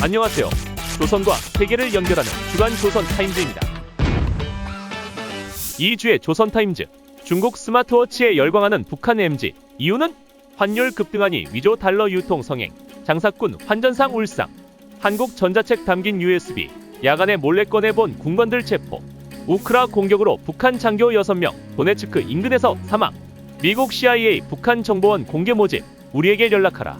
안녕하세요. 조선과 세계를 연결하는 주간 조선타임즈입니다. 2주의 조선타임즈. 중국 스마트워치에 열광하는 북한 MZ. 이유는? 환율 급등하니 위조 달러 유통 성행. 장사꾼 환전상 울상. 한국 전자책 담긴 USB. 야간에 몰래 꺼내본 군관들 체포. 우크라 공격으로 북한 장교 6명. 도네츠크 인근에서 사망. 미국 CIA 북한 정보원 공개 모집. 우리에게 연락하라.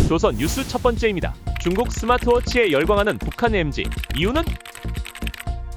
조선 뉴스 첫 번째입니다. 중국 스마트워치에 열광하는 북한 MZ. 이유는?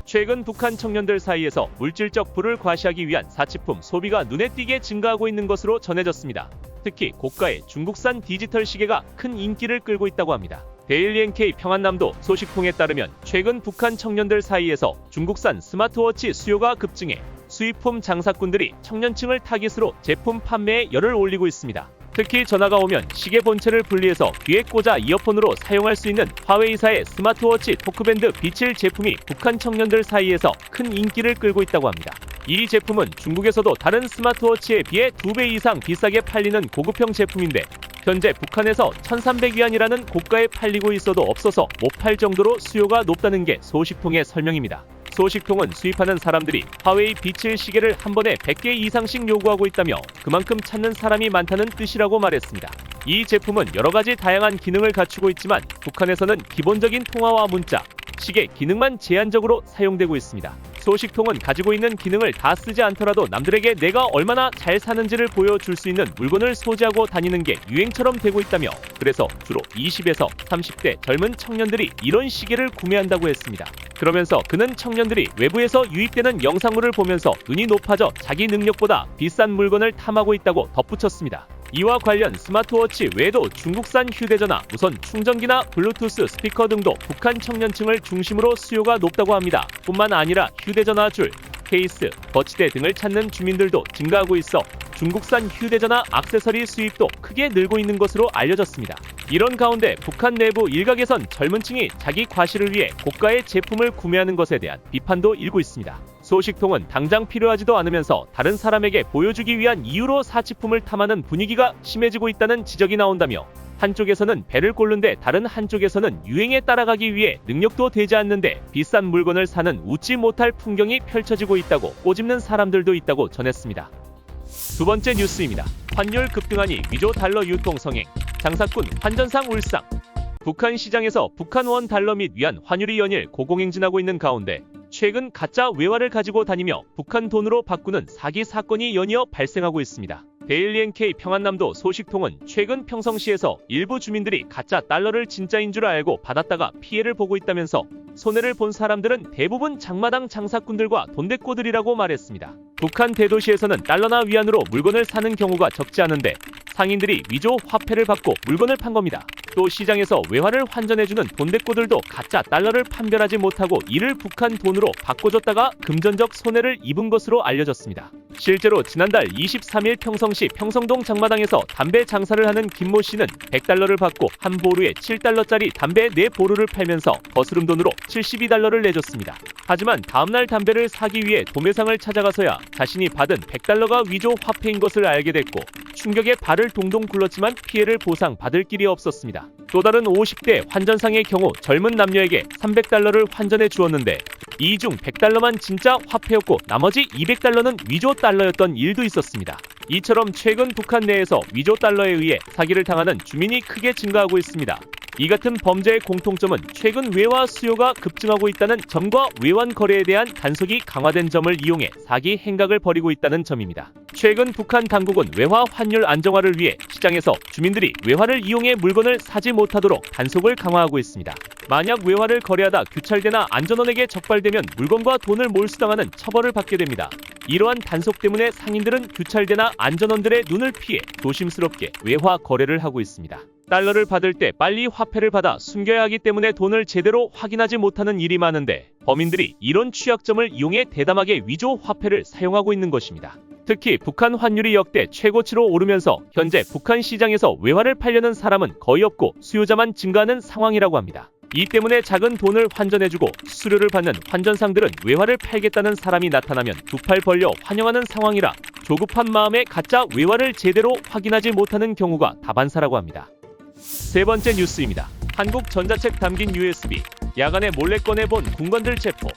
최근 북한 청년들 사이에서 물질적 부를 과시하기 위한 사치품 소비가 눈에 띄게 증가하고 있는 것으로 전해졌습니다. 특히 고가의 중국산 디지털 시계가 큰 인기를 끌고 있다고 합니다. 데일리 NK 평안남도 소식통에 따르면 최근 북한 청년들 사이에서 중국산 스마트워치 수요가 급증해 수입품 장사꾼들이 청년층을 타깃으로 제품 판매에 열을 올리고 있습니다. 특히 전화가 오면 시계 본체를 분리해서 귀에 꽂아 이어폰으로 사용할 수 있는 화웨이사의 스마트워치 토크밴드 B7 제품이 북한 청년들 사이에서 큰 인기를 끌고 있다고 합니다. 이 제품은 중국에서도 다른 스마트워치에 비해 2배 이상 비싸게 팔리는 고급형 제품인데 현재 북한에서 1300위안이라는 고가에 팔리고 있어도 없어서 못 팔 정도로 수요가 높다는 게 소식통의 설명입니다. 소식통은 수입하는 사람들이 화웨이 B7 시계를 한 번에 100개 이상씩 요구하고 있다며 그만큼 찾는 사람이 많다는 뜻이라고 말했습니다. 이 제품은 여러가지 다양한 기능을 갖추고 있지만 북한에서는 기본적인 통화와 문자, 시계 기능만 제한적으로 사용되고 있습니다. 소식통은 가지고 있는 기능을 다 쓰지 않더라도 남들에게 내가 얼마나 잘 사는지를 보여줄 수 있는 물건을 소지하고 다니는 게 유행처럼 되고 있다며 그래서 주로 20에서 30대 젊은 청년들이 이런 시계를 구매한다고 했습니다. 그러면서 그는 청년들이 외부에서 유입되는 영상물을 보면서 눈이 높아져 자기 능력보다 비싼 물건을 탐하고 있다고 덧붙였습니다. 이와 관련 스마트워치 외에도 중국산 휴대전화, 무선 충전기나 블루투스 스피커 등도 북한 청년층을 중심으로 수요가 높다고 합니다. 뿐만 아니라 휴대전화 줄, 케이스, 거치대 등을 찾는 주민들도 증가하고 있어 중국산 휴대전화 액세서리 수입도 크게 늘고 있는 것으로 알려졌습니다. 이런 가운데 북한 내부 일각에선 젊은 층이 자기 과시를 위해 고가의 제품을 구매하는 것에 대한 비판도 일고 있습니다. 소식통은 당장 필요하지도 않으면서 다른 사람에게 보여주기 위한 이유로 사치품을 탐하는 분위기가 심해지고 있다는 지적이 나온다며 한쪽에서는 배를 꽂는데 다른 한쪽에서는 유행에 따라가기 위해 능력도 되지 않는데 비싼 물건을 사는 웃지 못할 풍경이 펼쳐지고 있다고 꼬집는 사람들도 있다고 전했습니다. 두 번째 뉴스입니다. 환율 급등하니 위조 달러 유통 성행. 장사꾼 환전상 울상. 북한 시장에서 북한 원 달러 및 위안 환율이 연일 고공행진하고 있는 가운데 최근 가짜 외화를 가지고 다니며 북한 돈으로 바꾸는 사기 사건이 연이어 발생하고 있습니다. 데일리 NK 평안남도 소식통은 최근 평성시에서 일부 주민들이 가짜 달러를 진짜인 줄 알고 받았다가 피해를 보고 있다면서 손해를 본 사람들은 대부분 장마당 장사꾼들과 돈대꼬들이라고 말했습니다. 북한 대도시에서는 달러나 위안으로 물건을 사는 경우가 적지 않은데 상인들이 위조 화폐를 받고 물건을 판 겁니다. 또 시장에서 외화를 환전해주는 돈대꼬들도 가짜 달러를 판별하지 못하고 이를 북한 돈으로 바꿔줬다가 금전적 손해를 입은 것으로 알려졌습니다. 실제로 지난달 23일 평성시 평성동 장마당에서 담배 장사를 하는 김모 씨는 100달러를 받고 한 보루에 7달러짜리 담배 4보루를 팔면서 거스름 돈으로 72달러를 내줬습니다. 하지만 다음날 담배를 사기 위해 도매상을 찾아가서야 자신이 받은 100달러가 위조 화폐인 것을 알게 됐고 충격에 발을 동동 굴렀지만 피해를 보상받을 길이 없었습니다. 또 다른 50대 환전상의 경우 젊은 남녀에게 300달러를 환전해 주었는데 이 중 100달러만 진짜 화폐였고 나머지 200달러는 위조 달러였던 일도 있었습니다. 이처럼 최근 북한 내에서 위조 달러에 의해 사기를 당하는 주민이 크게 증가하고 있습니다. 이 같은 범죄의 공통점은 최근 외화 수요가 급증하고 있다는 점과 외환 거래에 대한 단속이 강화된 점을 이용해 사기 행각을 벌이고 있다는 점입니다. 최근 북한 당국은 외화 환율 안정화를 위해 시장에서 주민들이 외화를 이용해 물건을 사지 못하도록 단속을 강화하고 있습니다. 만약 외화를 거래하다 규찰대나 안전원에게 적발되면 물건과 돈을 몰수당하는 처벌을 받게 됩니다. 이러한 단속 때문에 상인들은 규찰대나 안전원들의 눈을 피해 조심스럽게 외화 거래를 하고 있습니다. 달러를 받을 때 빨리 화폐를 받아 숨겨야 하기 때문에 돈을 제대로 확인하지 못하는 일이 많은데 범인들이 이런 취약점을 이용해 대담하게 위조 화폐를 사용하고 있는 것입니다. 특히 북한 환율이 역대 최고치로 오르면서 현재 북한 시장에서 외화를 팔려는 사람은 거의 없고 수요자만 증가하는 상황이라고 합니다. 이 때문에 작은 돈을 환전해주고 수수료를 받는 환전상들은 외화를 팔겠다는 사람이 나타나면 두 팔 벌려 환영하는 상황이라 조급한 마음에 가짜 외화를 제대로 확인하지 못하는 경우가 다반사라고 합니다. 세 번째 뉴스입니다. 한국전자책 담긴 USB, 야간에 몰래 꺼내본 군관들 체포.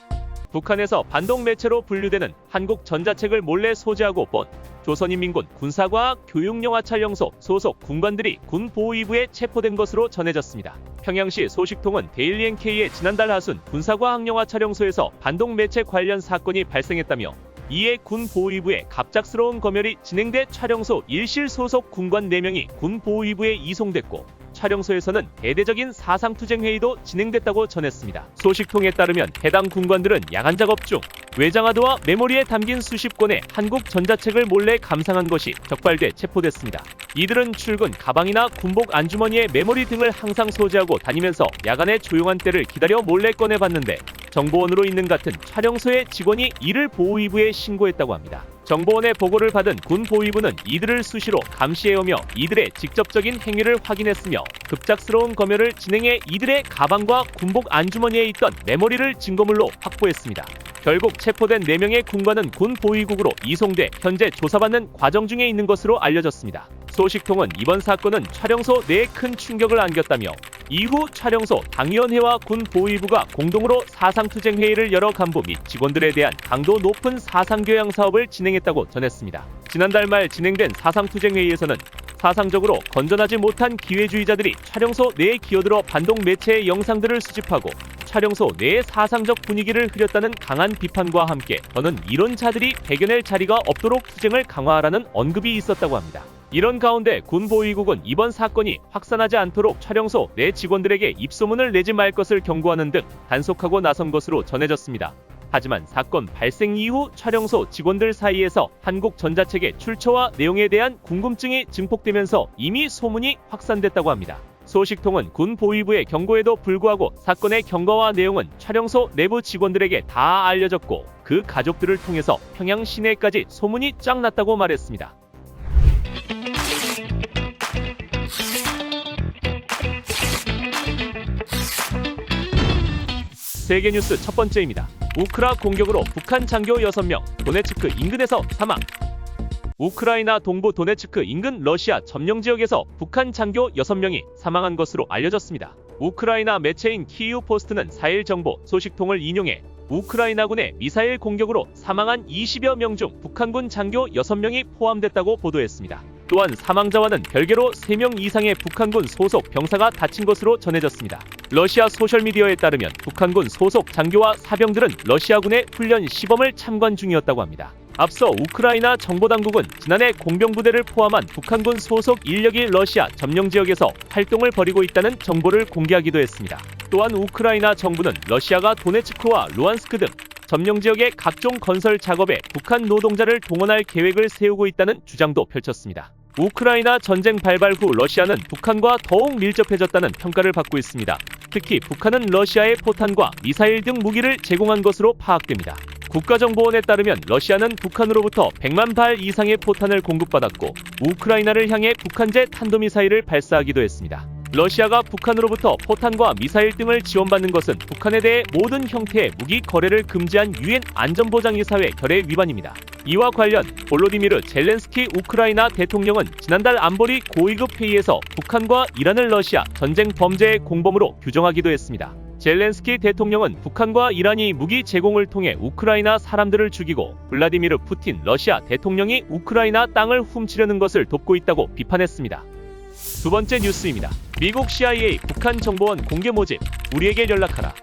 북한에서 반동 매체로 분류되는 한국전자책을 몰래 소지하고 본 조선인민군 군사과학 교육영화촬영소 소속 군관들이 군보호위부에 체포된 것으로 전해졌습니다. 평양시 소식통은 데일리 NK의 지난달 하순 군사과학영화촬영소에서 반동 매체 관련 사건이 발생했다며 이에 군보호위부에 갑작스러운 검열이 진행돼 촬영소 일실 소속 군관 4명이 군보호위부에 이송됐고 촬영소에서는 대대적인 사상투쟁회의도 진행됐다고 전했습니다. 소식통에 따르면 해당 군관들은 야간 작업 중 외장하드와 메모리에 담긴 수십 권의 한국전자책을 몰래 감상한 것이 적발돼 체포됐습니다. 이들은 출근 가방이나 군복 안주머니에 메모리 등을 항상 소지하고 다니면서 야간에 조용한 때를 기다려 몰래 꺼내봤는데 정보원으로 있는 같은 촬영소의 직원이 이를 보호위부에 신고했다고 합니다. 정보원의 보고를 받은 군보호위부는 이들을 수시로 감시해오며 이들의 직접적인 행위를 확인했으며 급작스러운 검열을 진행해 이들의 가방과 군복 안주머니에 있던 메모리를 증거물로 확보했습니다. 결국 체포된 4명의 군관은 군보위국으로 이송돼 현재 조사받는 과정 중에 있는 것으로 알려졌습니다. 소식통은 이번 사건은 촬영소 내에 큰 충격을 안겼다며 이후 촬영소 당위원회와 군보위부가 공동으로 사상투쟁회의를 열어 간부 및 직원들에 대한 강도 높은 사상교양 사업을 진행했다고 전했습니다. 지난달 말 진행된 사상투쟁회의에서는 사상적으로 건전하지 못한 기회주의자들이 촬영소 내에 기어들어 반동 매체의 영상들을 수집하고 촬영소 내의 사상적 분위기를 흐렸다는 강한 비판과 함께 더는 이런 자들이 배겨낼 자리가 없도록 투쟁을 강화하라는 언급이 있었다고 합니다. 이런 가운데 군보위국은 이번 사건이 확산하지 않도록 촬영소 내 직원들에게 입소문을 내지 말 것을 경고하는 등 단속하고 나선 것으로 전해졌습니다. 하지만 사건 발생 이후 촬영소 직원들 사이에서 한국전자책의 출처와 내용에 대한 궁금증이 증폭되면서 이미 소문이 확산됐다고 합니다. 소식통은 군보위부의 경고에도 불구하고 사건의 경과와 내용은 촬영소 내부 직원들에게 다 알려졌고 그 가족들을 통해서 평양 시내까지 소문이 쫙 났다고 말했습니다. 세계뉴스 첫 번째입니다. 우크라 공격으로 북한 장교 6명, 도네츠크 인근에서 사망. 우크라이나 동부 도네츠크 인근 러시아 점령 지역에서 북한 장교 6명이 사망한 것으로 알려졌습니다. 우크라이나 매체인 키이우 포스트는 4일 정보 소식통을 인용해 우크라이나군의 미사일 공격으로 사망한 20여 명 중 북한군 장교 6명이 포함됐다고 보도했습니다. 또한 사망자와는 별개로 3명 이상의 북한군 소속 병사가 다친 것으로 전해졌습니다. 러시아 소셜미디어에 따르면 북한군 소속 장교와 사병들은 러시아군의 훈련 시범을 참관 중이었다고 합니다. 앞서 우크라이나 정보당국은 지난해 공병부대를 포함한 북한군 소속 인력이 러시아 점령 지역에서 활동을 벌이고 있다는 정보를 공개하기도 했습니다. 또한 우크라이나 정부는 러시아가 도네츠크와 루안스크 등 점령 지역의 각종 건설 작업에 북한 노동자를 동원할 계획을 세우고 있다는 주장도 펼쳤습니다. 우크라이나 전쟁 발발 후 러시아는 북한과 더욱 밀접해졌다는 평가를 받고 있습니다. 특히 북한은 러시아에 포탄과 미사일 등 무기를 제공한 것으로 파악됩니다. 국가정보원에 따르면 러시아는 북한으로부터 100만 발 이상의 포탄을 공급받았고 우크라이나를 향해 북한제 탄도미사일을 발사하기도 했습니다. 러시아가 북한으로부터 포탄과 미사일 등을 지원받는 것은 북한에 대해 모든 형태의 무기 거래를 금지한 유엔 안전보장이사회 결의 위반입니다. 이와 관련 볼로디미르 젤렌스키 우크라이나 대통령은 지난달 안보리 고위급 회의에서 북한과 이란을 러시아 전쟁 범죄의 공범으로 규정하기도 했습니다. 젤렌스키 대통령은 북한과 이란이 무기 제공을 통해 우크라이나 사람들을 죽이고 블라디미르 푸틴 러시아 대통령이 우크라이나 땅을 훔치려는 것을 돕고 있다고 비판했습니다. 두 번째 뉴스입니다. 미국 CIA 북한 정보원 공개 모집, 우리에게 연락하라.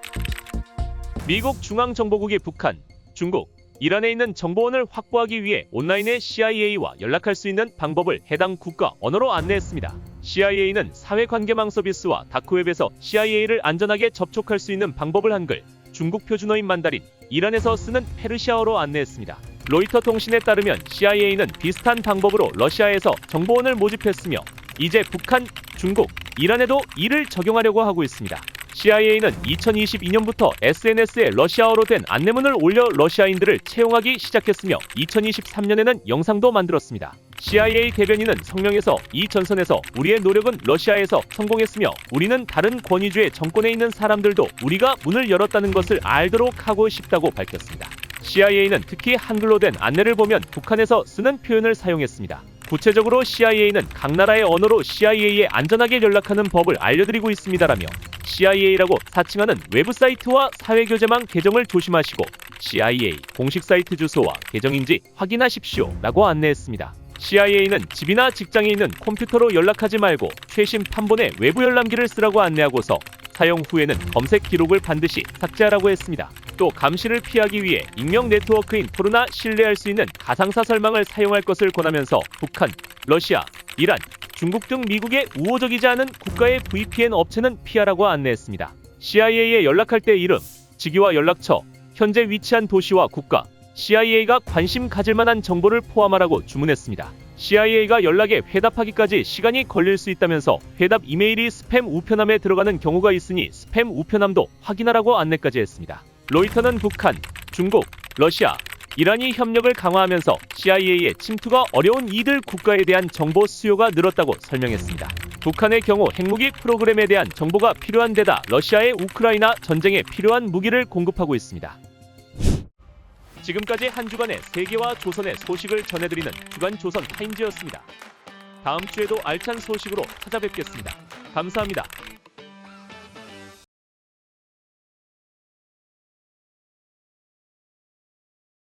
미국 중앙정보국이 북한, 중국, 이란에 있는 정보원을 확보하기 위해 온라인에 CIA와 연락할 수 있는 방법을 해당 국가 언어로 안내했습니다. CIA는 사회관계망 서비스와 다크웹에서 CIA를 안전하게 접촉할 수 있는 방법을 한글, 중국 표준어인 만다린, 이란에서 쓰는 페르시아어로 안내했습니다. 로이터 통신에 따르면 CIA는 비슷한 방법으로 러시아에서 정보원을 모집했으며 이제 북한, 중국, 이란에도 이를 적용하려고 하고 있습니다. CIA는 2022년부터 SNS에 러시아어로 된 안내문을 올려 러시아인들을 채용하기 시작했으며 2023년에는 영상도 만들었습니다. CIA 대변인은 성명에서 이 전선에서 우리의 노력은 러시아에서 성공했으며 우리는 다른 권위주의 정권에 있는 사람들도 우리가 문을 열었다는 것을 알도록 하고 싶다고 밝혔습니다. CIA는 특히 한글로 된 안내를 보면 북한에서 쓰는 표현을 사용했습니다. 구체적으로 CIA는 각 나라의 언어로 CIA에 안전하게 연락하는 법을 알려드리고 있습니다라며 CIA라고 사칭하는 웹사이트와 사회교제망 계정을 조심하시고 CIA 공식 사이트 주소와 계정인지 확인하십시오 라고 안내했습니다. CIA는 집이나 직장에 있는 컴퓨터로 연락하지 말고 최신 판본의 외부 열람기를 쓰라고 안내하고서 사용 후에는 검색 기록을 반드시 삭제하라고 했습니다. 또 감시를 피하기 위해 익명 네트워크인 토르나 신뢰할 수 있는 가상사 설망을 사용할 것을 권하면서 북한, 러시아, 이란, 중국 등 미국의 우호적이지 않은 국가의 VPN 업체는 피하라고 안내했습니다. CIA에 연락할 때 이름, 직위와 연락처, 현재 위치한 도시와 국가, CIA가 관심 가질 만한 정보를 포함하라고 주문했습니다. CIA가 연락에 회답하기까지 시간이 걸릴 수 있다면서 회답 이메일이 스팸 우편함에 들어가는 경우가 있으니 스팸 우편함도 확인하라고 안내까지 했습니다. 로이터는 북한, 중국, 러시아, 이란이 협력을 강화하면서 CIA의 침투가 어려운 이들 국가에 대한 정보 수요가 늘었다고 설명했습니다. 북한의 경우 핵무기 프로그램에 대한 정보가 필요한 데다 러시아의 우크라이나 전쟁에 필요한 무기를 공급하고 있습니다. 지금까지 한 주간의 세계와 조선의 소식을 전해드리는 주간 조선 타임즈였습니다. 다음 주에도 알찬 소식으로 찾아뵙겠습니다. 감사합니다.